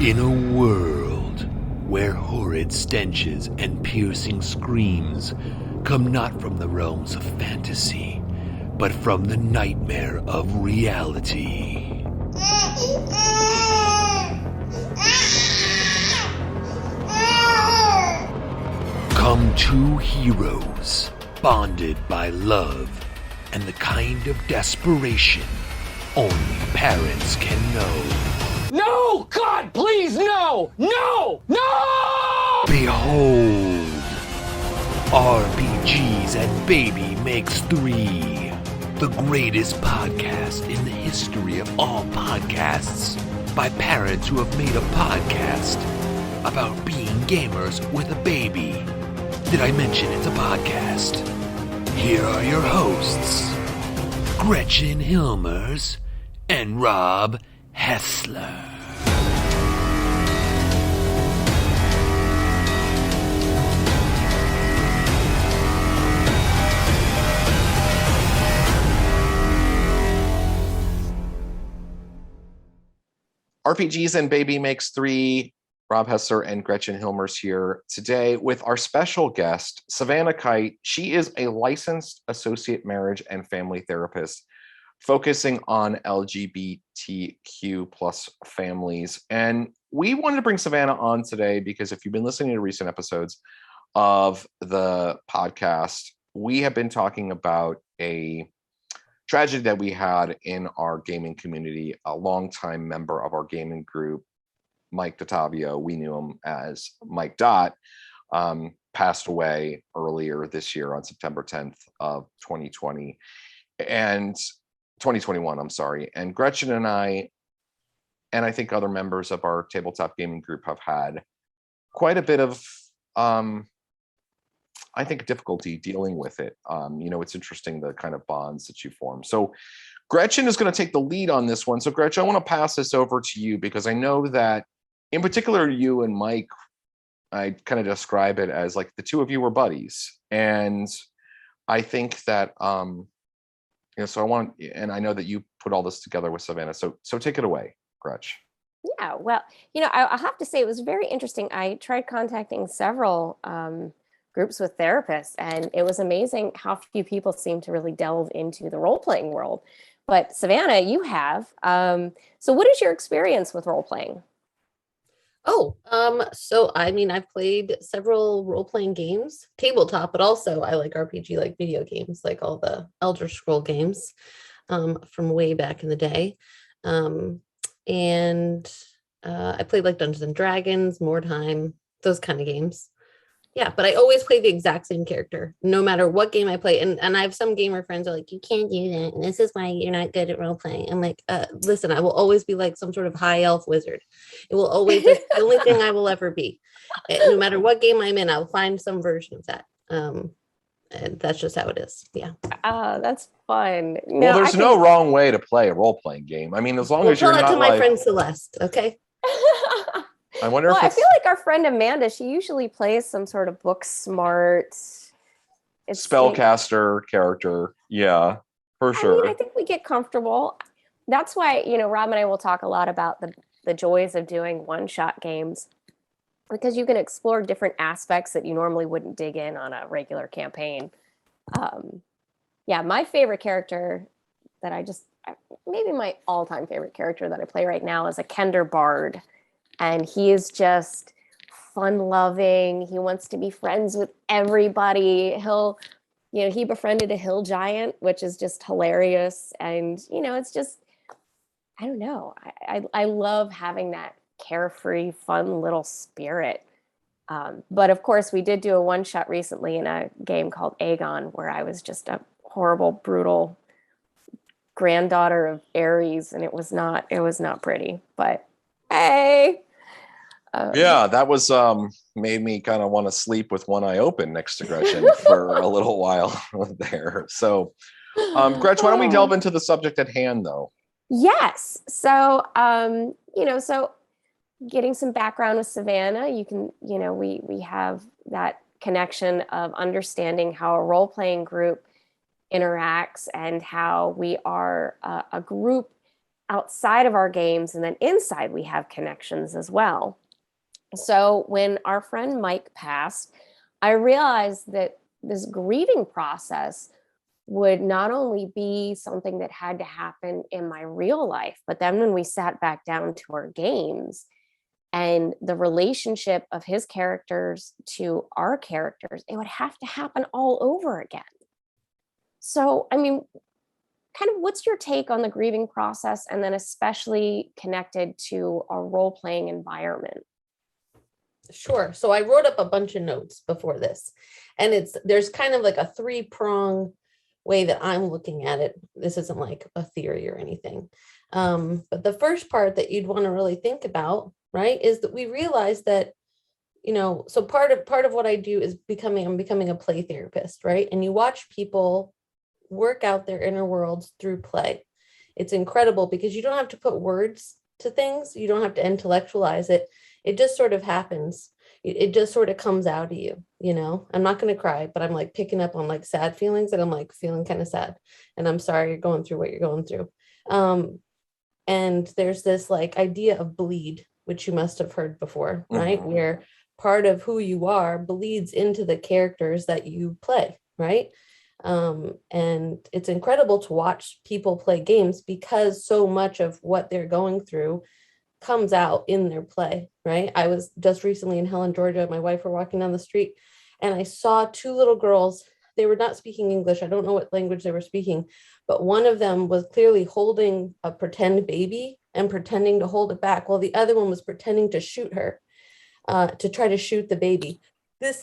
In a world where horrid stenches and piercing screams come not from the realms of fantasy, but from the nightmare of reality. Come two heroes, bonded by love and the kind of desperation only parents can know. No! God, please, no! No! No! Behold, RPGs and Baby Makes Three, the greatest podcast in the history of all podcasts, by parents who have made a podcast about being gamers with a baby. Did I mention it's a podcast? Here are your hosts, Gretchen Hilmers and Rob Hessler. RPGs and Baby Makes Three, Rob Hessler and Gretchen Hilmers here today with our special guest, Savanah Kite. She is a licensed associate marriage and family therapist focusing on LGBTQ plus families. And we wanted to bring Savanah on today because if you've been listening to recent episodes of the podcast, we have been talking about a tragedy that we had in our gaming community. A longtime member of our gaming group, Mike Dottavio, we knew him as Mike Dot, passed away earlier this year on September 10th of 2020 and 2021, I'm sorry. And Gretchen and I think other members of our tabletop gaming group have had quite a bit of, I think, difficulty dealing with it. It's interesting the kind of bonds that you form. So Gretchen is going to take the lead on this one. So Gretchen, I want to pass this over to you because I know that in particular, you and Mike, I kind of describe it as like the two of you were buddies. And I think that, and I know that you put all this together with Savanah. So take it away, Gretch. Yeah, well, I have to say it was very interesting. I tried contacting several groups with therapists, and it was amazing how few people seem to really delve into the role-playing world. But Savanah, you have. So what is your experience with role-playing? I've played several role-playing games, tabletop, but also I like RPG, like video games, like all the Elder Scroll games from way back in the day. I played like Dungeons and Dragons, Mordheim, those kind of games. Yeah, but I always play the exact same character, no matter what game I play. And I have some gamer friends are like, you can't do that. And this is why you're not good at role playing. I'm like, listen, I will always be like some sort of high elf wizard. It will always be the only thing I will ever be. No matter what game I'm in, I'll find some version of that. And that's just how it is. Yeah. That's fun. Well, there's no wrong way to play a role playing game. I mean, as long as you're not tell that to my friend Celeste, okay? I wonder I feel like our friend Amanda, she usually plays some sort of book smart spellcaster character. Yeah, for sure. I think we get comfortable. That's why, Rob and I will talk a lot about the joys of doing one-shot games, because you can explore different aspects that you normally wouldn't dig in on a regular campaign. My favorite character maybe my all-time favorite character that I play right now is a Kender Bard. And he is just fun-loving. He wants to be friends with everybody. He befriended a hill giant, which is just hilarious. And, it's just, I don't know. I love having that carefree, fun little spirit. But of course, we did do a one-shot recently in a game called Aegon, where I was just a horrible, brutal granddaughter of Ares, and it was not pretty. But hey. That was made me kind of want to sleep with one eye open next to Gretchen for a little while there. So, Gretchen, why don't we delve into the subject at hand, though? Yes. So, so getting some background with Savanah, you can, we have that connection of understanding how a role-playing group interacts and how we are a group outside of our games, and then inside we have connections as well. So when our friend Mike passed, I realized that this grieving process would not only be something that had to happen in my real life, but then when we sat back down to our games and the relationship of his characters to our characters, it would have to happen all over again. So, I mean, kind of what's your take on the grieving process, and then especially connected to a role-playing environment? Sure. So I wrote up a bunch of notes before this, and there's kind of like a 3-prong way that I'm looking at it. This isn't like a theory or anything. But the first part that you'd want to really think about, right, is that we realize that, so part of what I do is I'm becoming a play therapist, right? And you watch people work out their inner worlds through play. It's incredible because you don't have to put words to things. You don't have to intellectualize it. It just sort of happens. It just sort of comes out of you, I'm not going to cry, but I'm like picking up on like sad feelings, and I'm like feeling kind of sad, and I'm sorry you're going through what you're going through. And there's this like idea of bleed, which you must have heard before, right? Mm-hmm. Where part of who you are bleeds into the characters that you play, right? And it's incredible to watch people play games because so much of what they're going through comes out in their play, right? I was just recently in Helen, Georgia. My wife were walking down the street, and I saw 2 little girls. They were not speaking English. I don't know what language they were speaking, but one of them was clearly holding a pretend baby and pretending to hold it back, while the other one was pretending to shoot her, to try to shoot the baby.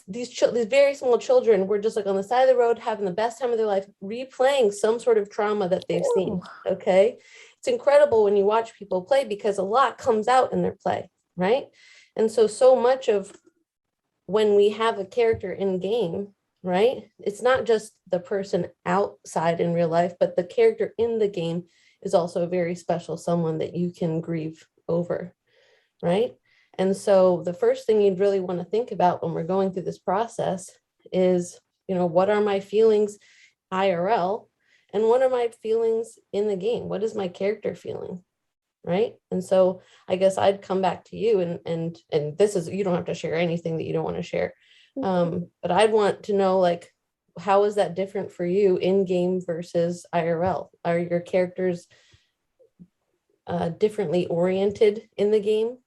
These very small children were just like on the side of the road having the best time of their life, replaying some sort of trauma that they've seen. Okay. It's incredible when you watch people play because a lot comes out in their play, right? And so much of when we have a character in game, right, it's not just the person outside in real life, but the character in the game is also a very special someone that you can grieve over, right? And so the first thing you'd really want to think about when we're going through this process is, what are my feelings IRL? And what are my feelings in the game? What is my character feeling? Right. And so I guess I'd come back to you and this is, you don't have to share anything that you don't want to share. But I'd want to know, like, how is that different for you in game versus IRL? Are your characters differently oriented in the game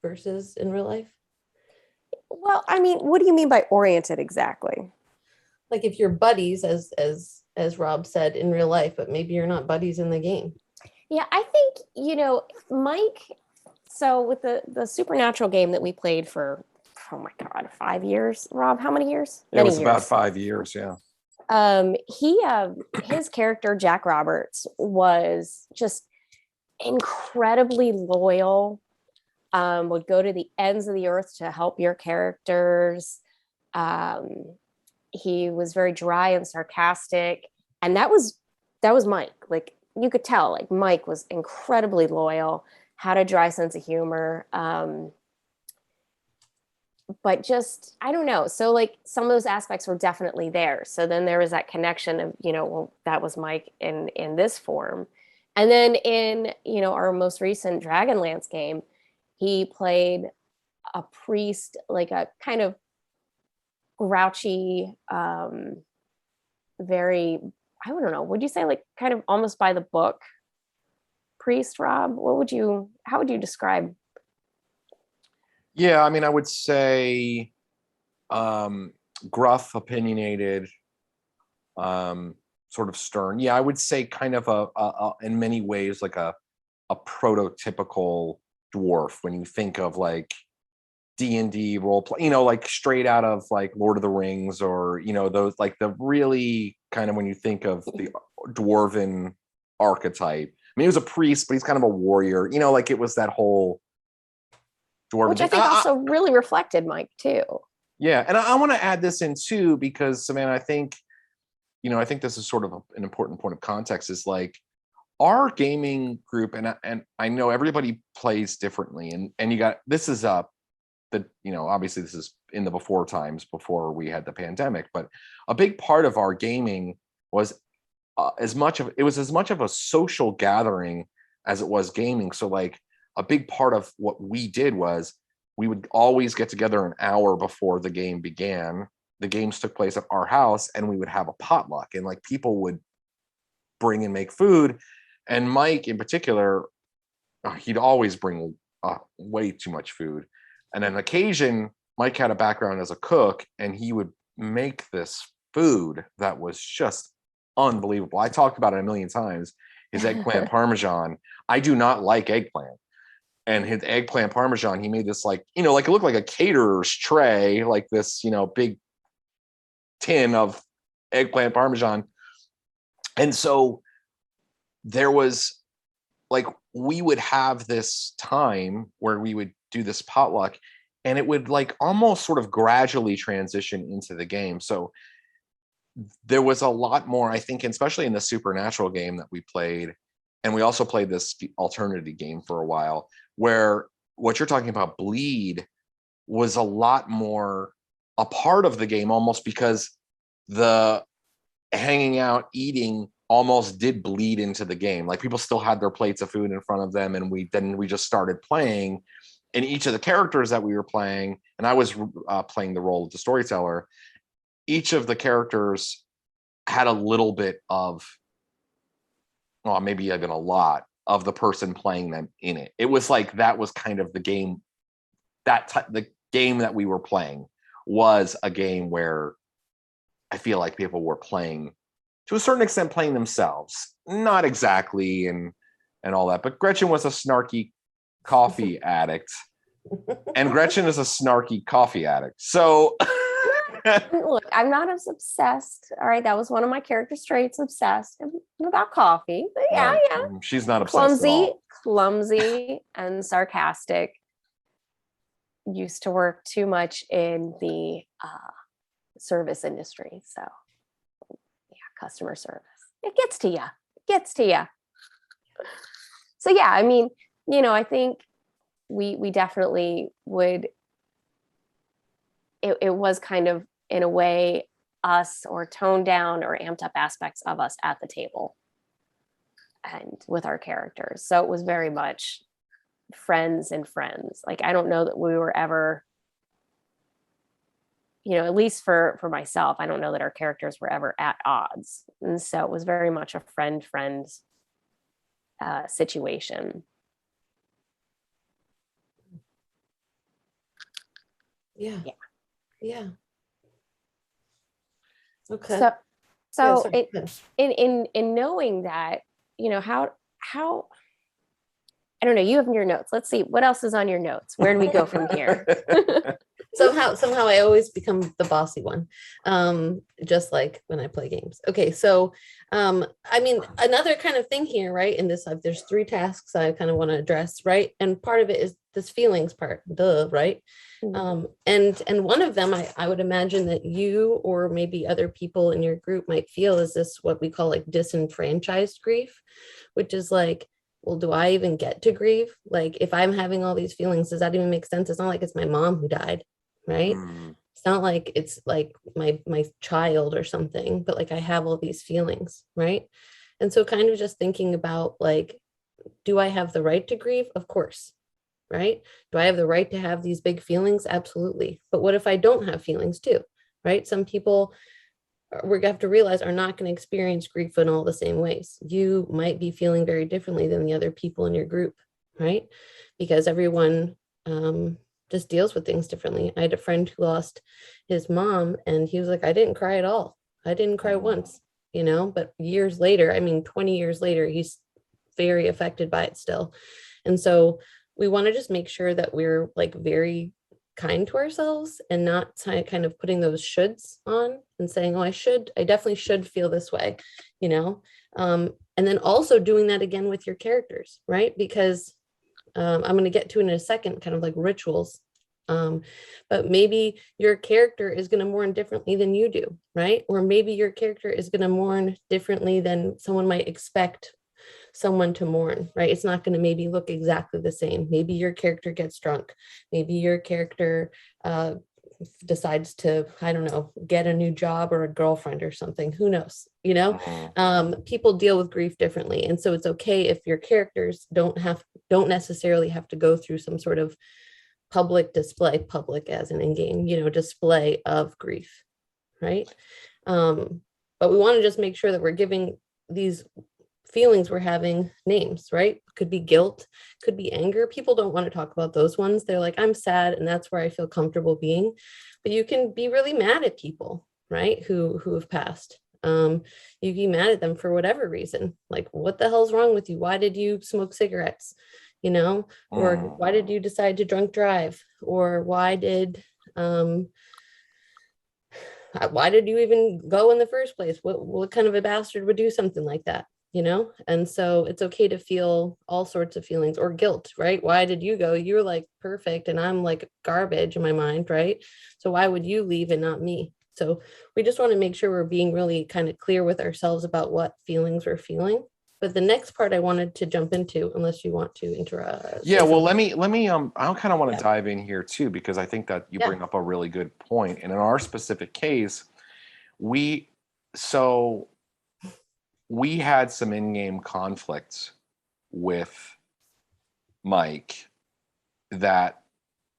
versus in real life? Well, I mean, what do you mean by oriented exactly? Like if you're buddies, as Rob said, in real life, but maybe you're not buddies in the game. Yeah, I think, Mike, so with the Supernatural game that we played for, oh my God, 5 years, Rob, how many years? It was about 5 years, yeah. His character, Jack Roberts, was just incredibly loyal, would go to the ends of the earth to help your characters. He was very dry and sarcastic, and that was Mike. Like, you could tell, like, Mike was incredibly loyal, had a dry sense of humor, but just, I don't know. So like some of those aspects were definitely there. So then there was that connection of, well, that was Mike in this form. And then in, our most recent Dragonlance game, he played a priest, like a kind of grouchy, very, I don't know, would you say like kind of almost by the book priest, Rob? How would you describe? Yeah, I mean, I would say gruff, opinionated, sort of stern. Yeah, I would say kind of a in many ways like a prototypical dwarf when you think of like D&D role play, like straight out of like Lord of the Rings, or those like the really kind of, when you think of the dwarven archetype. I mean, he was a priest, but he's kind of a warrior, like it was that whole dwarven Which thing. I think also really reflected Mike too. Yeah, and I want to add this in too, because Savanah, I think this is sort of an important point of context, is like our gaming group, and I know everybody plays differently, and you got, this is obviously this is in the before times, before we had the pandemic, but a big part of our gaming was as much of a social gathering as it was gaming. So like a big part of what we did was we would always get together an hour before the game began. The games took place at our house, and we would have a potluck, and like people would bring and make food. And Mike in particular, he'd always bring way too much food. And on occasion, Mike had a background as a cook, and he would make this food that was just unbelievable. I talked about it a million times. His eggplant parmesan. I do not like eggplant. And his eggplant parmesan, he made this like, you know, like it looked like a caterer's tray, like this, you know, big tin of eggplant parmesan. And so there was like, we would have this time where we would do this potluck, and it would like almost sort of gradually transition into the game. So there was a lot more, I think, especially in the Supernatural game that we played. And we also played this alternative game for a while, where what you're talking about, bleed, was a lot more a part of the game, almost because the hanging out, eating almost did bleed into the game. Like people still had their plates of food in front of them, and we just started playing. And each of the characters that we were playing, and I was playing the role of the storyteller, each of the characters had a little bit of, well, maybe even a lot of the person playing them in it. It was like that was kind of the game. The game that we were playing was a game where I feel like people were playing, to a certain extent, playing themselves. Not exactly, and all that. But Gretchen was a snarky coffee addict, and Gretchen is a snarky coffee addict. So Look, I'm not as obsessed. All right, that was one of my character traits, obsessed. I'm about coffee. But yeah, right. yeah. She's not obsessed at all. Clumsy and sarcastic. Used to work too much in the service industry. So yeah, customer service. It gets to you. It gets to you. So yeah, I mean, you know, I think we definitely would, it was kind of, in a way, us, or toned down or amped up aspects of us at the table and with our characters. So it was very much friends and friends. Like, I don't know that we were ever, you know, at least for myself, I don't know that our characters were ever at odds. And so it was very much a friend situation. Yeah. Yeah. Yeah. Okay. So Yeah, in knowing that, you know, how I don't know, you have your notes. Let's see what else is on your notes. Where do we go from here? somehow I always become the bossy one, just like when I play games. Okay, so I mean, another kind of thing here, right? In this, there's 3 tasks I kind of want to address, right? And part of it is this feelings part, right? Mm-hmm. And one of them, I would imagine that you, or maybe other people in your group, might feel is this what we call like disenfranchised grief, which is like, well, do I even get to grieve? Like, if I'm having all these feelings, does that even make sense? It's not like it's my mom who died, right? It's not like it's like my child or something, but like I have all these feelings, right? And so kind of just thinking about, like, do I have the right to grieve? Of course, right? Do I have the right to have these big feelings? Absolutely. But what if I don't have feelings too, right? Some people, we have to realize, are not going to experience grief in all the same ways. You might be feeling very differently than the other people in your group, right? Because everyone just deals with things differently. I had a friend who lost his mom, and he was like, I didn't cry at all. I didn't cry once, you know, but years later, I mean, 20 years later, he's very affected by it still. And so we want to just make sure that we're like very kind to ourselves, and not kind of putting those shoulds on and saying, oh, I definitely should feel this way, you know? And then also doing that again with your characters, right? Because I'm going to get to it in a second, kind of like rituals. But maybe your character is going to mourn differently than you do, right? Or maybe your character is going to mourn differently than someone might expect someone to mourn, right? It's not going to maybe look exactly the same. Maybe your character gets drunk. Maybe your character decides to, I don't know, get a new job or a girlfriend or something. Who knows? you know. Mhm. People deal with grief differently, and so it's okay if your characters don't necessarily have to go through some sort of public as an in-game, you know, display of grief, right? But we want to just make sure that we're giving these feelings we're having names, right? Could be guilt, could be anger. People don't want to talk about those ones. They're like, I'm sad, and that's where I feel comfortable being. But you can be really mad at people, right, who have passed. You can be mad at them for whatever reason, like, what the hell's wrong with you? Why did you smoke cigarettes, you know? Or why did you decide to drunk drive? Or why did you even go in the first place? What kind of a bastard would do something like that, you know? And so it's okay to feel all sorts of feelings, or guilt, right? Why did you go? You're like perfect, and I'm like garbage in my mind, right? So why would you leave and not me? So we just want to make sure we're being really kind of clear with ourselves about what feelings we're feeling. But the next part I wanted to jump into, unless you want to interrupt. Yeah, well, let me I kind of want to Yeah. dive in here too, because I think that you Yeah. bring up a really good point. And in our specific case, we so we had some in-game conflicts with Mike that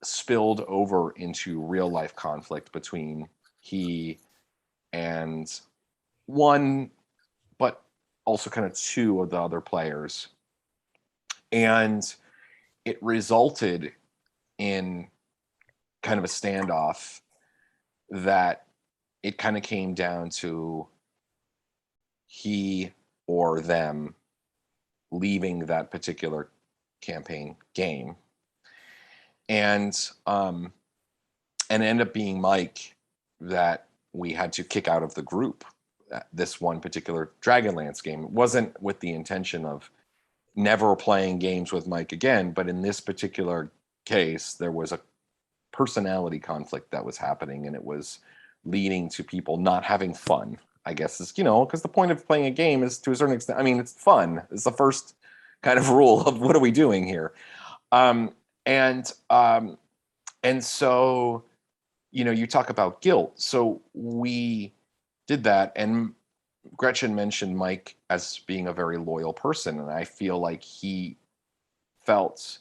spilled over into real life conflict between he and one, but also kind of two of the other players. And it resulted in kind of a standoff that it kind of came down to he or them leaving that particular campaign game. And ended up being Mike that we had to kick out of the group this one particular Dragonlance game. It wasn't with the intention of never playing games with Mike again, but in this particular case, there was a personality conflict that was happening, and it was leading to people not having fun, I guess, is, you know, because the point of playing a game is, to a certain extent, I mean, it's fun. It's the first kind of rule of what are we doing here. And so, you know, you talk about guilt. So we did that, and Gretchen mentioned Mike as being a very loyal person, and I feel like he felt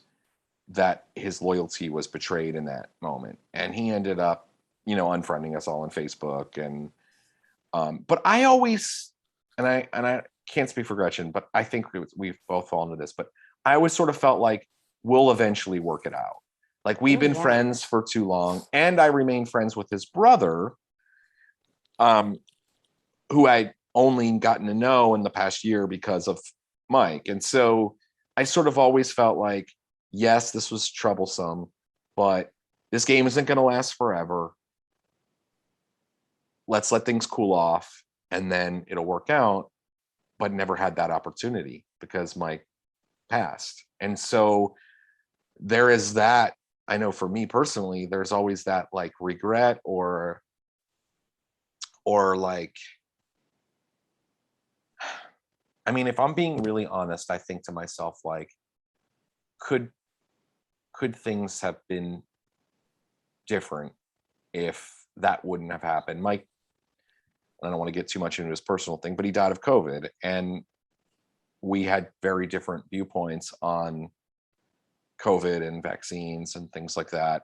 that his loyalty was betrayed in that moment, and he ended up, you know, unfriending us all on Facebook. And but I always, and I can't speak for Gretchen, but I think we've both fallen into this, but I always sort of felt like we'll eventually work it out. Like, we've been friends for too long, and I remain friends with his brother, who I only gotten to know in the past year because of Mike. And so I sort of always felt like, yes, this was troublesome, but this game isn't going to last forever. Let's let things cool off, and then it'll work out. But never had that opportunity because Mike passed. And so there is that. I know for me personally, there's always that like regret or like, I mean, if I'm being really honest, I think to myself, like, could things have been different if that wouldn't have happened? Mike, I don't want to get too much into his personal thing, but he died of COVID, and we had very different viewpoints on COVID and vaccines and things like that.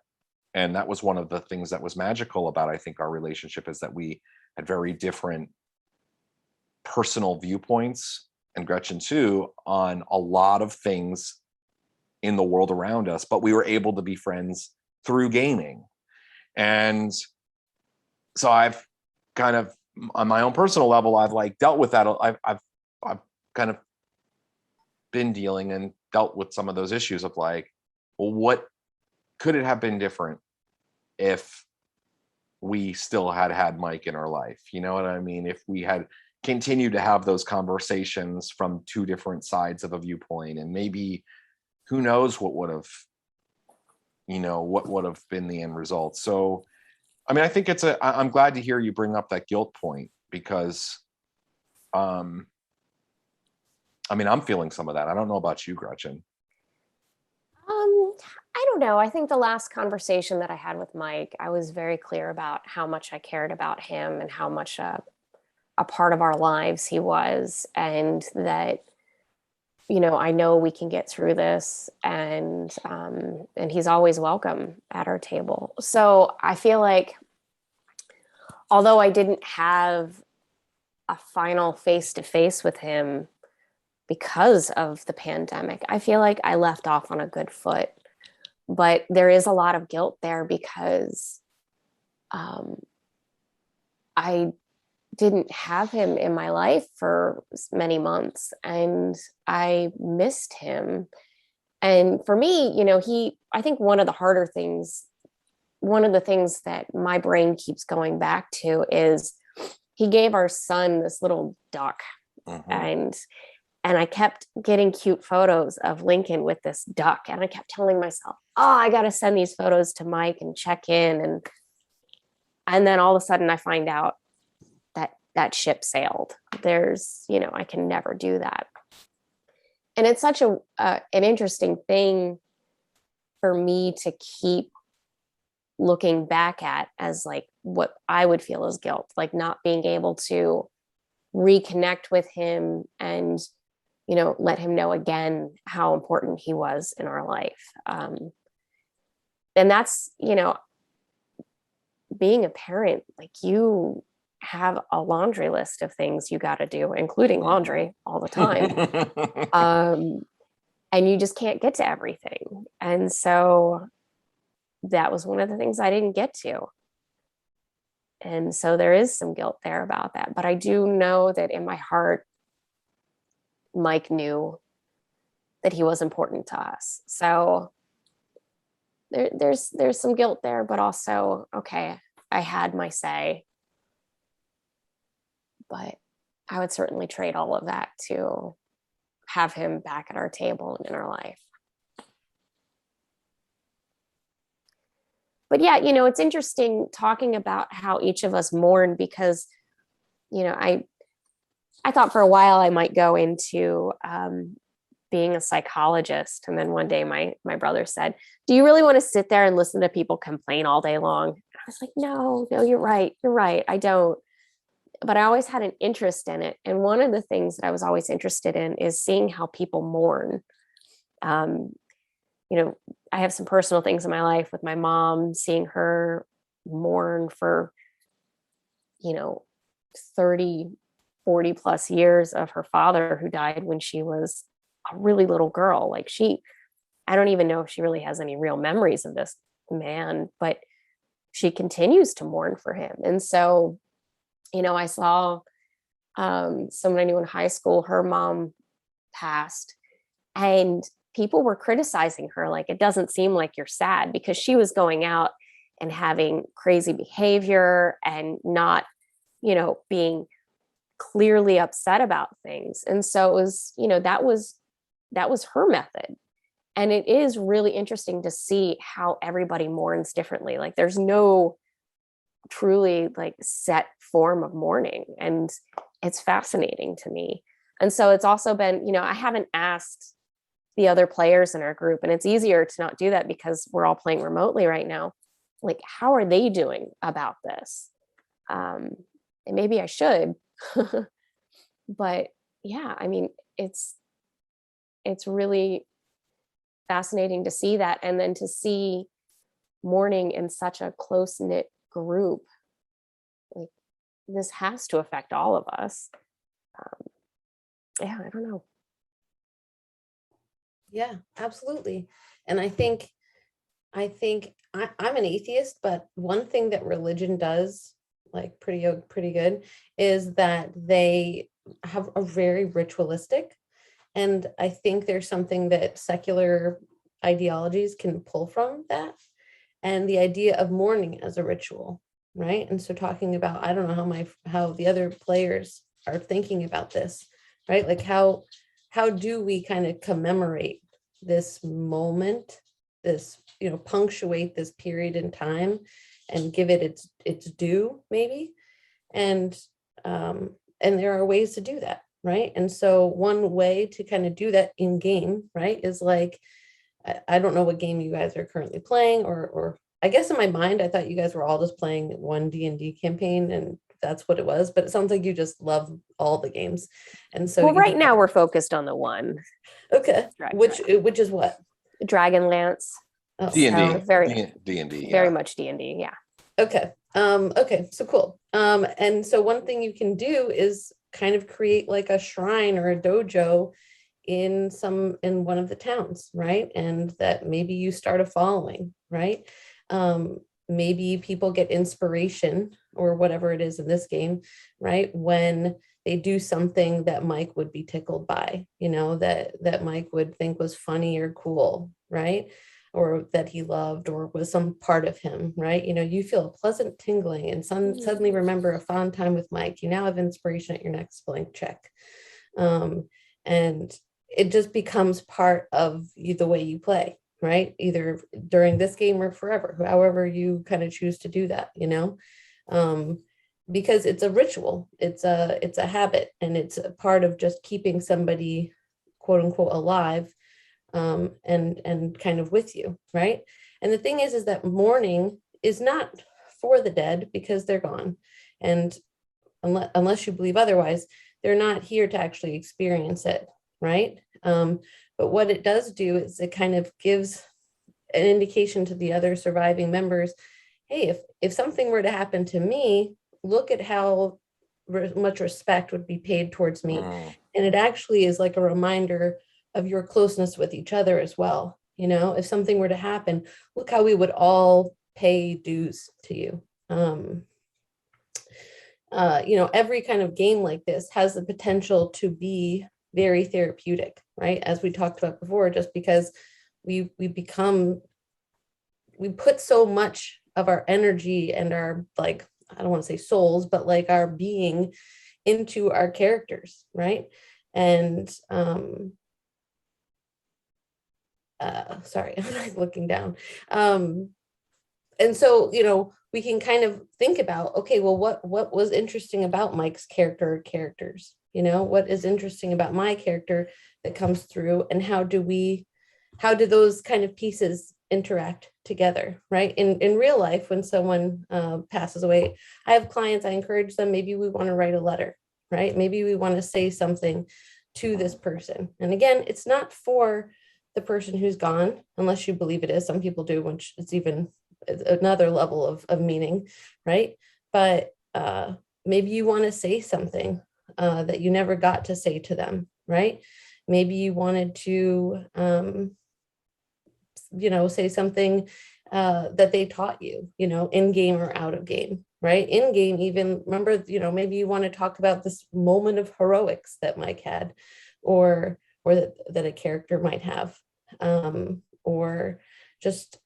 And that was one of the things that was magical about, I think, our relationship, is that we had very different personal viewpoints, and Gretchen too, on a lot of things in the world around us, but we were able to be friends through gaming. And so I've kind of, on my own personal level, I've like dealt with that. I've kind of been dealing and dealt with some of those issues of like, well, what could it have been different if we still had Mike in our life? You know what I mean? If we had continued to have those conversations from two different sides of a viewpoint, and maybe who knows what would have, you know, what would have been the end result. So, I mean, I think I'm glad to hear you bring up that guilt point, because, I mean, I'm feeling some of that. I don't know about you, Gretchen. I don't know. I think the last conversation that I had with Mike, I was very clear about how much I cared about him and how much a part of our lives he was, and that, I know we can get through this, and he's always welcome at our table. So I feel like, although I didn't have a final face-to-face with him because of the pandemic, I feel like I left off on a good foot. But there is a lot of guilt there because I didn't have him in my life for many months, and I missed him. And for me, I think one of the things that my brain keeps going back to is he gave our son this little duck. And I kept getting cute photos of Lincoln with this duck. And I kept telling myself, I got to send these photos to Mike and check in. And then all of a sudden I find out that ship sailed. I can never do that. And it's such an interesting thing for me to keep looking back at as like what I would feel as guilt, like not being able to reconnect with him and, let him know again how important he was in our life. And that's, being a parent, like you have a laundry list of things you got to do, including laundry all the time. And you just can't get to everything. And so that was one of the things I didn't get to. And so there is some guilt there about that. But I do know that in my heart, Mike knew that he was important to us. So there's some guilt there, but also, okay, I had my say. But I would certainly trade all of that to have him back at our table and in our life. But yeah, it's interesting talking about how each of us mourn, because, I thought for a while I might go into being a psychologist. And then one day my brother said, do you really want to sit there and listen to people complain all day long? I was like, no, you're right. I don't. But I always had an interest in it. And one of the things that I was always interested in is seeing how people mourn. I have some personal things in my life with my mom, seeing her mourn for, 30, 40 plus years of her father, who died when she was a really little girl. Like I don't even know if she really has any real memories of this man, but she continues to mourn for him. And so, I saw someone I knew in high school, her mom passed, and people were criticizing her. Like, it doesn't seem like you're sad, because she was going out and having crazy behavior and not, being clearly upset about things. And so it was, that was her method. And it is really interesting to see how everybody mourns differently. Like, there's no truly like set form of mourning, and it's fascinating to me. And so it's also been, I haven't asked the other players in our group, and it's easier to not do that because we're all playing remotely right now. Like, how are they doing about this? And maybe I should. But yeah, I mean, it's really fascinating to see that, and then to see mourning in such a close-knit group. Like, this has to affect all of us. Yeah, I don't know. Yeah, absolutely. And I think I'm an atheist, but one thing that religion does, like pretty good, is that they have a very ritualistic, and I think there's something that secular ideologies can pull from that, and the idea of mourning as a ritual, right? And so talking about, I don't know how the other players are thinking about this, right? Like, how do we kind of commemorate this moment, this, punctuate this period in time and give it its due, maybe. And there are ways to do that, right? And so one way to kind of do that in game, right, is like, I don't know what game you guys are currently playing, or I guess in my mind, I thought you guys were all just playing one D&D campaign and that's what it was, but it sounds like you just love all the games. And so Well, right now we're focused on the one. Okay. Which is what? Dragonlance. Oh, D&D. Very D&D. very much D&D. Yeah. Okay. Okay. So cool. And so one thing you can do is kind of create like a shrine or a dojo in one of the towns, right? And that maybe you start a following, right? Maybe people get inspiration or whatever it is in this game, right? When they do something that Mike would be tickled by, that Mike would think was funny or cool, right? Or that he loved or was some part of him, right? You feel a pleasant tingling and suddenly remember a fond time with Mike. You now have inspiration at your next blank check. And it just becomes part of the way you play, right? Either during this game or forever, however you kind of choose to do that, because it's a ritual, it's a habit, and it's a part of just keeping somebody, quote unquote, alive, and kind of with you, right? And the thing is that mourning is not for the dead because they're gone, and unless you believe otherwise, they're not here to actually experience it, right? But what it does do is it kind of gives an indication to the other surviving members, hey, if something were to happen to me, look at how much respect would be paid towards me. And it actually is like a reminder of your closeness with each other as well. If something were to happen, look how we would all pay dues to you. Every kind of game like this has the potential to be very therapeutic, right? As we talked about before, just because we put so much of our energy and our, like, I don't want to say souls, but like our being into our characters, right? And sorry, I'm like looking down. And so, we can kind of think about, okay, well, what was interesting about Mike's characters? What is interesting about my character that comes through, and how do those kind of pieces interact together, right? In real life, when someone passes away, I have clients, I encourage them, maybe we want to write a letter, right? Maybe we want to say something to this person. And again, it's not for the person who's gone, unless you believe it is. Some people do, which is even another level of meaning, right? But maybe you want to say something that you never got to say to them, right? Maybe you wanted to say something that they taught you, in game or out of game, right? In game, even remember, maybe you want to talk about this moment of heroics that Mike had, or that a character might have, or just,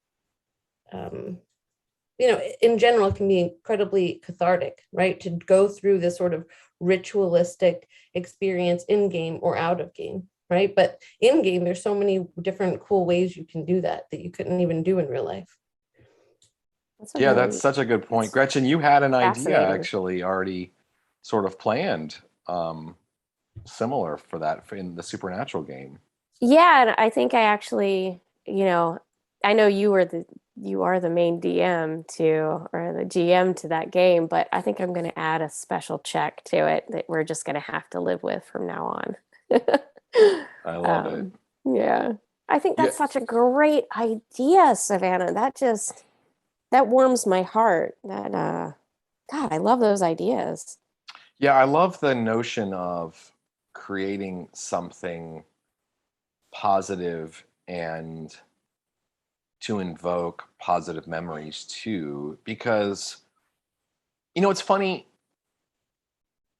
in general, it can be incredibly cathartic, right? To go through this sort of ritualistic experience in game or out of game, right? But in game, there's so many different cool ways you can do that you couldn't even do in real life. That's such a good point. Gretchen, you had an idea actually already sort of planned, similar for that in the Supernatural game. Yeah, and I think I actually, I know you are the main DM or the GM to that game, but I think I'm going to add a special check to it that we're just going to have to live with from now on. I love it. Yeah. I think that's such a great idea, Savanah. That warms my heart. God, I love those ideas. Yeah, I love the notion of creating something positive and to invoke positive memories too, because it's funny,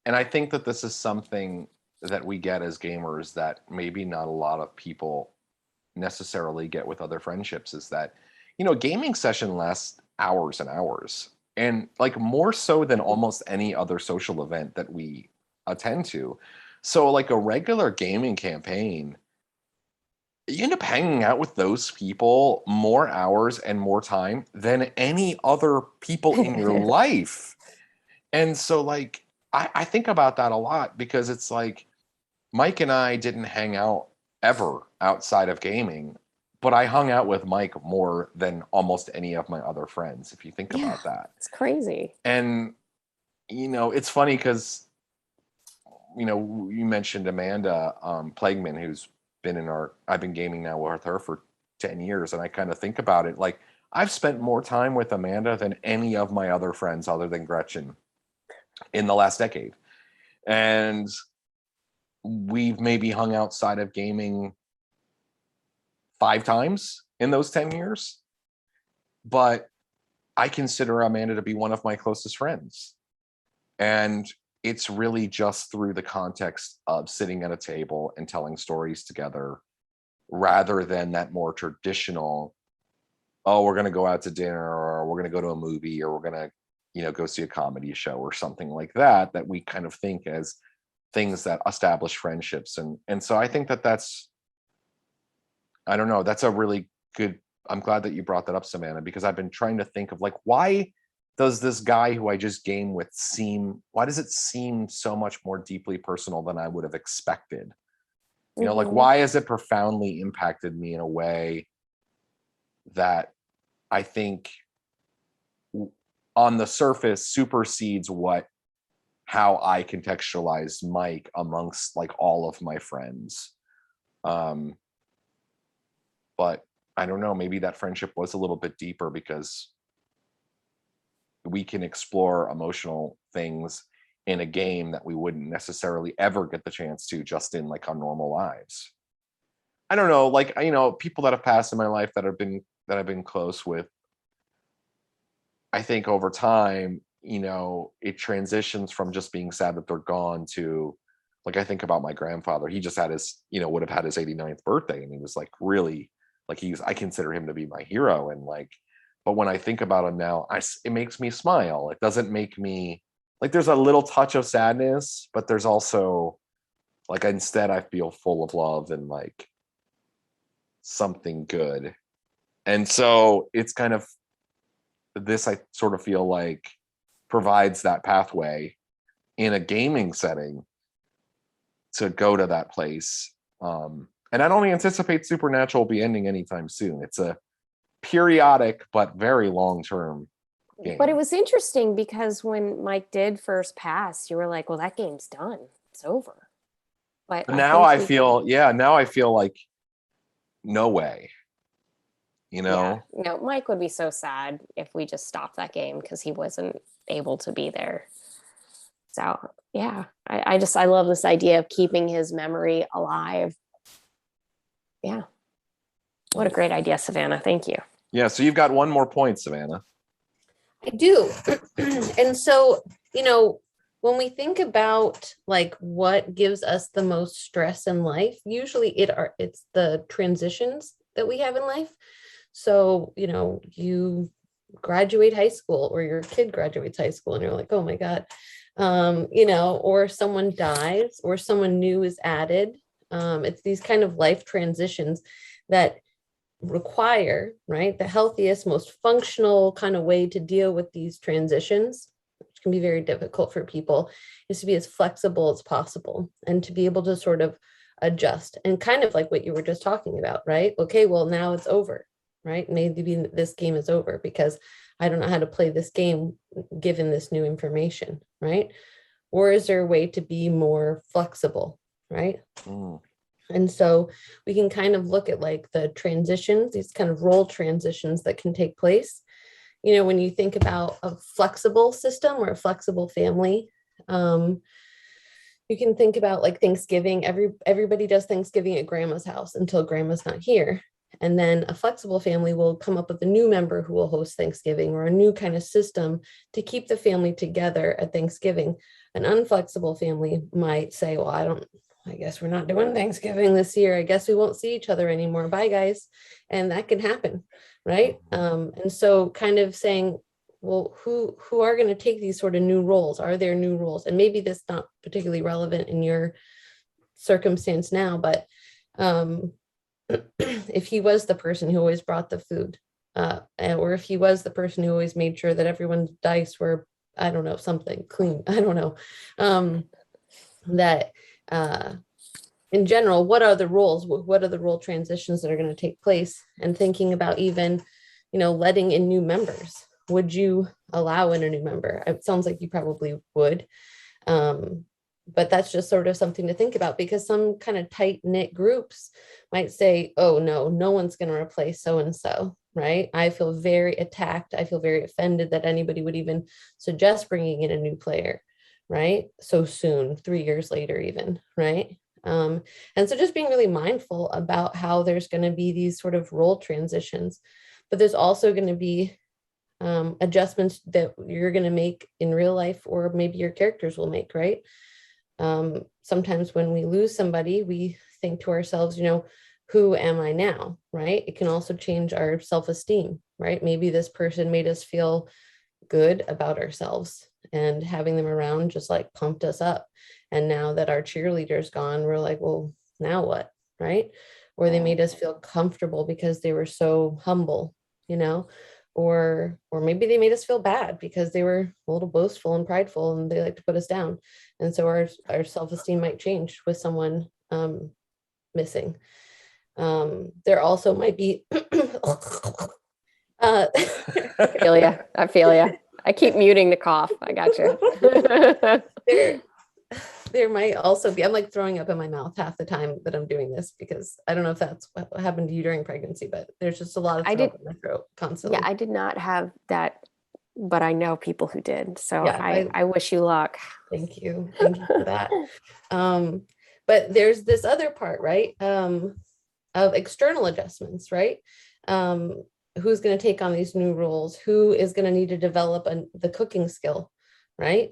and I think that this is something that we get as gamers that maybe not a lot of people necessarily get with other friendships, is that a gaming session lasts hours and hours, and like more so than almost any other social event that we attend to. So like a regular gaming campaign, you end up hanging out with those people more hours and more time than any other people in your life. And so like, I think about that a lot, because it's like Mike and I didn't hang out ever outside of gaming, but I hung out with Mike more than almost any of my other friends, if you think about that. It's crazy. And, it's funny because, you mentioned Amanda Plagman, who's I've been gaming now with her for 10 years. And I kind of think about it, like, I've spent more time with Amanda than any of my other friends other than Gretchen in the last decade. And we've maybe hung outside of gaming 5 times in those 10 years. But I consider Amanda to be one of my closest friends. And it's really just through the context of sitting at a table and telling stories together, rather than that more traditional, oh, we're going to go out to dinner, or we're going to go to a movie, or we're going to, go see a comedy show or something like that, that we kind of think as things that establish friendships. And so I think that's, I don't know, that's a really good, I'm glad that you brought that up, Savanah, because I've been trying to think of, like, why does this guy who I just game with why does it seem so much more deeply personal than I would have expected? Like, why has it profoundly impacted me in a way that I think on the surface supersedes how I contextualize Mike amongst, like, all of my friends. But I don't know, maybe that friendship was a little bit deeper because we can explore emotional things in a game that we wouldn't necessarily ever get the chance to just in, like, our normal lives. I don't know, like, people that have passed in my life that I've been close with, I think over time, it transitions from just being sad that they're gone to, like, I think about my grandfather. He just had would have had his 89th birthday, and he was, like, really, like, I consider him to be my hero. And, like, but when I think about him now, it makes me smile. It doesn't make me, like, there's a little touch of sadness, but there's also, like, instead I feel full of love and, like, something good. And so it's kind of this, I sort of feel like, provides that pathway in a gaming setting to go to that place. And I don't anticipate Supernatural will be ending anytime soon. It's a periodic but very long-term game. But it was interesting because when Mike did first pass, you were like, well, that game's done. It's over. But now I feel like no way. Yeah. No, Mike would be so sad if we just stopped that game because he wasn't able to be there. So yeah, I love this idea of keeping his memory alive. Yeah. What a great idea, Savanah. Thank you. Yeah, so you've got one more point, Savanah. I do. And so, when we think about, like, what gives us the most stress in life, usually it's the transitions that we have in life. So, you graduate high school, or your kid graduates high school, and you're like, oh my God, or someone dies, or someone new is added. It's these kind of life transitions that require, right, the healthiest, most functional kind of way to deal with these transitions, which can be very difficult for people, is to be as flexible as possible and to be able to sort of adjust, and kind of like what you were just talking about, right? Okay, well, now it's over, right? Maybe this game is over because I don't know how to play this game given this new information, right? Or is there a way to be more flexible, right? And so we can kind of look at, like, the transitions, these kind of role transitions that can take place. When you think about a flexible system or a flexible family, you can think about, like, Thanksgiving. Everybody does Thanksgiving at grandma's house until grandma's not here. And then a flexible family will come up with a new member who will host Thanksgiving, or a new kind of system to keep the family together at Thanksgiving. An unflexible family might say, well, I guess we're not doing Thanksgiving this year. I guess we won't see each other anymore. Bye, guys. And that can happen, right? And so kind of saying, well, who are going to take these sort of new roles? Are there new roles? And maybe that's not particularly relevant in your circumstance now, but if he was the person who always brought the food, or if he was the person who always made sure that everyone's dice were, I don't know, something clean. I don't know. In general, what are the roles? What are the role transitions that are going to take place? And thinking about even, letting in new members. would you allow in a new member? It sounds like you probably would. But that's just sort of something to think about, because some kind of tight knit groups might say, oh no, no one's going to replace so-and-so, right? I feel very attacked. I feel very offended that anybody would even suggest bringing in a new player, right? So soon, 3 years later even, right? And so just being really mindful about how there's going to be these sort of role transitions, but there's also going to be adjustments that you're going to make in real life, or maybe your characters will make, right? Sometimes when we lose somebody, we think to ourselves, you know, who am I now, right? It can also change our self-esteem, right? Maybe this person made us feel good about ourselves, and having them around just like pumped us up. And now that our cheerleader's gone, we're like, well, now what, right? Or they made us feel comfortable because they were so humble, you know, or maybe they made us feel bad because they were a little boastful and prideful and they like to put us down. And so our self-esteem might change with someone missing. There also might be I feel ya. I keep muting the cough. I got you. there might also be, I'm like throwing up in my mouth half the time that I'm doing this, because I don't know if that's what happened to you during pregnancy, but there's just a lot of throw up in my throat constantly. Yeah, I did not have that, but I know people who did. So yeah, I wish you luck. Thank you for that. But there's this other part, right, of external adjustments, right? Who's going to take on these new roles? Who is going to need to develop the cooking skill, right?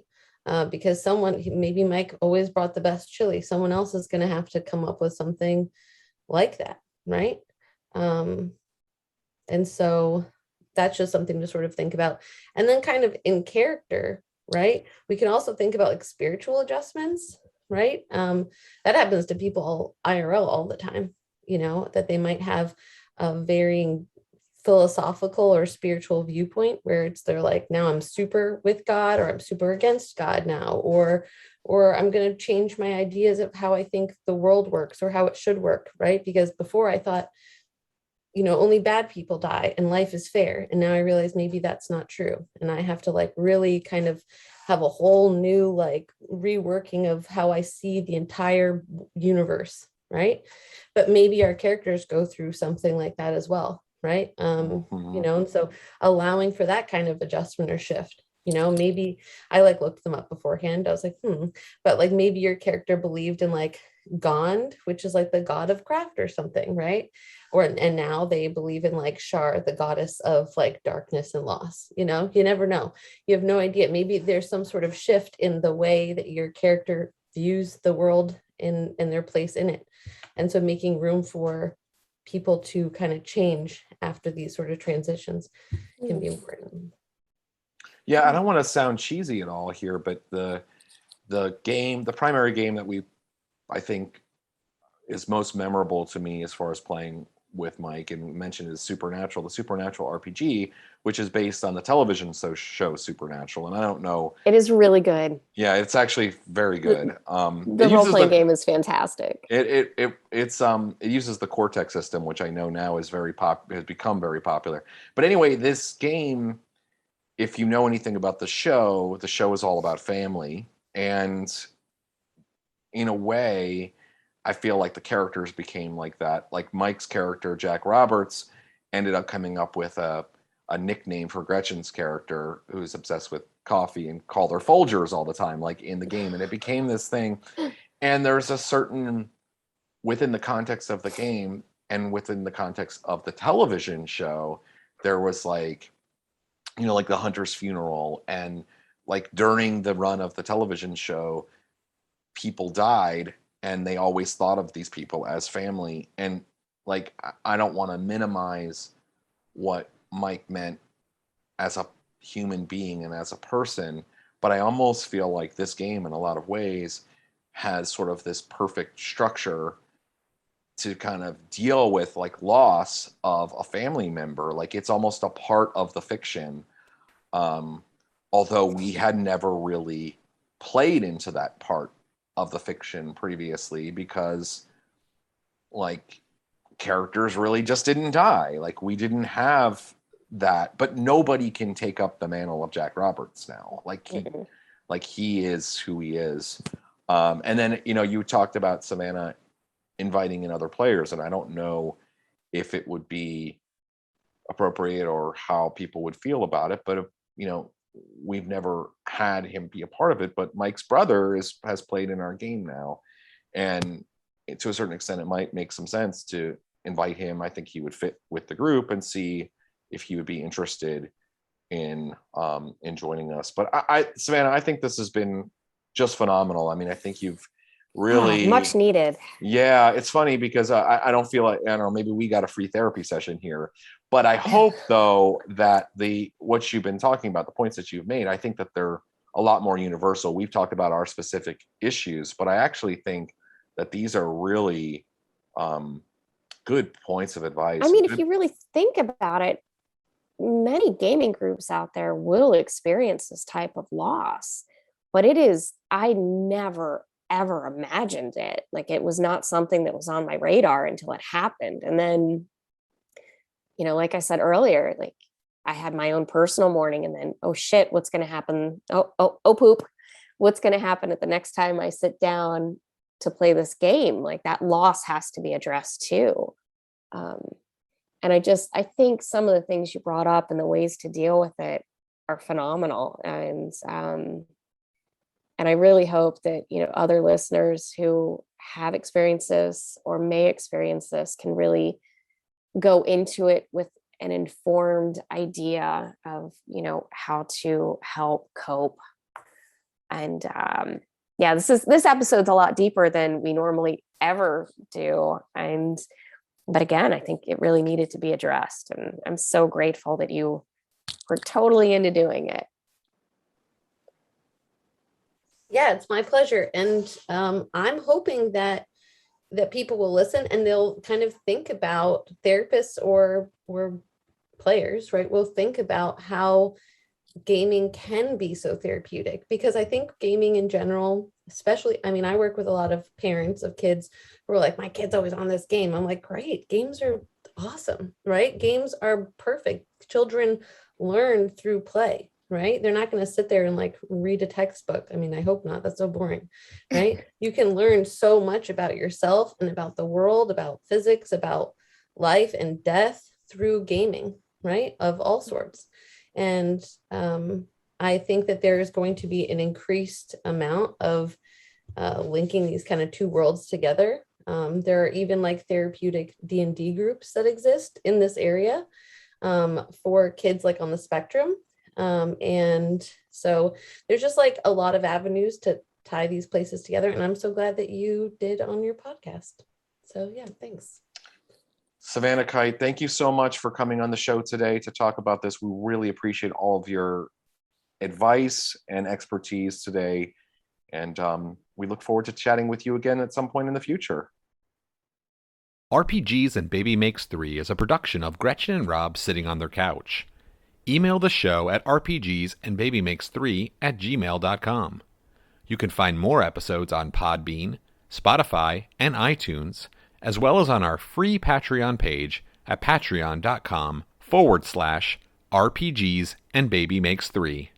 Because maybe Mike always brought the best chili. Someone else is going to have to come up with something like that, right? And so that's just something to sort of think about. And then kind of in character, right? We can also think about like spiritual adjustments, right? That happens to people IRL all the time, you know, that they might have a varying philosophical or spiritual viewpoint where they're like, now I'm super with God, or I'm super against God now, or I'm going to change my ideas of how I think the world works or how it should work, right? Because before I thought, you know, only bad people die and life is fair. And now I realize maybe that's not true. And I have to like really kind of have a whole new like reworking of how I see the entire universe, right? But maybe our characters go through something like that as well, right? You know, and so allowing for that kind of adjustment or shift, you know, maybe I like looked them up beforehand. I was like, but like maybe your character believed in like Gond, which is like the god of craft or something, right? And now they believe in like Shar, the goddess of like darkness and loss. You know, you never know. You have no idea. Maybe there's some sort of shift in the way that your character views the world and their place in it. And so making room for people to kind of change after these sort of transitions can be important. Yeah, I don't want to sound cheesy at all here, but the primary game that I think is most memorable to me as far as playing with Mike, and mentioned, is Supernatural, the Supernatural RPG, which is based on the television show Supernatural. And I don't know, it is really good. Yeah, it's actually very good. The role-playing game is fantastic. It uses the Cortex system, which I know now is has become very popular. But anyway, this game, if you know anything about the show is all about family, and in a way, I feel like the characters became like that. Like Mike's character, Jack Roberts, ended up coming up with a nickname for Gretchen's character, who's obsessed with coffee, and called her Folgers all the time, like in the game. And it became this thing. And there's a certain, within the context of the game and within the context of the television show, there was like, you know, like the Hunter's funeral, and like during the run of the television show, people died, and they always thought of these people as family. And like, I don't want to minimize what Mike meant as a human being and as a person, but I almost feel like this game in a lot of ways has sort of this perfect structure to kind of deal with like loss of a family member. Like it's almost a part of the fiction. Although we had never really played into that part of the fiction previously, because like characters really just didn't die. Like we didn't have that, but nobody can take up the mantle of Jack Roberts now. Like he is who he is. And then, you talked about Savanah inviting in other players, and I don't know if it would be appropriate or how people would feel about it, but we've never had him be a part of it. But Mike's brother has played in our game now, and to a certain extent, it might make some sense to invite him. I think he would fit with the group, and see if he would be interested in joining us. But Savanah, I think this has been just phenomenal. I mean, I think you've really much needed. Yeah, it's funny because I don't feel like, I don't know, maybe we got a free therapy session here, but I hope though that what you've been talking about, the points that you've made, I think that they're a lot more universal. We've talked about our specific issues, but I actually think that these are really good points of advice. I mean, if you really think about it, many gaming groups out there will experience this type of loss, but I never ever imagined it. Like, it was not something that was on my radar until it happened. And then, like I said earlier, like, I had my own personal mourning, and then, oh shit, what's going to happen? Oh poop. What's going to happen at the next time I sit down to play this game? Like, that loss has to be addressed too. And I think some of the things you brought up and the ways to deal with it are phenomenal. And I really hope that, other listeners who have experienced this or may experience this can really go into it with an informed idea of, how to help cope. And this episode's a lot deeper than we normally ever do. But again, I think it really needed to be addressed. And I'm so grateful that you were totally into doing it. Yeah, it's my pleasure. And I'm hoping that people will listen and they'll kind of think about therapists or players, right? Will think about how gaming can be so therapeutic, because I think gaming in general, especially, I mean, I work with a lot of parents of kids who are like, my kid's always on this game. I'm like, great, games are awesome, right? Games are perfect. Children learn through play, right? They're not going to sit there and like read a textbook. I mean, I hope not. That's so boring, right? You can learn so much about yourself and about the world, about physics, about life and death through gaming, right? Of all sorts. And I think that there is going to be an increased amount of linking these kind of two worlds together. There are even like therapeutic D&D groups that exist in this area for kids like on the spectrum. And so there's just like a lot of avenues to tie these places together. And I'm so glad that you did on your podcast. So yeah, thanks. Savanah, Kite, thank you so much for coming on the show today to talk about this. We really appreciate all of your advice and expertise today. And we look forward to chatting with you again at some point in the future. RPGs and Baby Makes 3 is a production of Gretchen and Rob sitting on their couch. Email the show at rpgsandbabymakes3@gmail.com. You can find more episodes on Podbean, Spotify, and iTunes, as well as on our free Patreon page at patreon.com/RPGs and Baby Makes 3.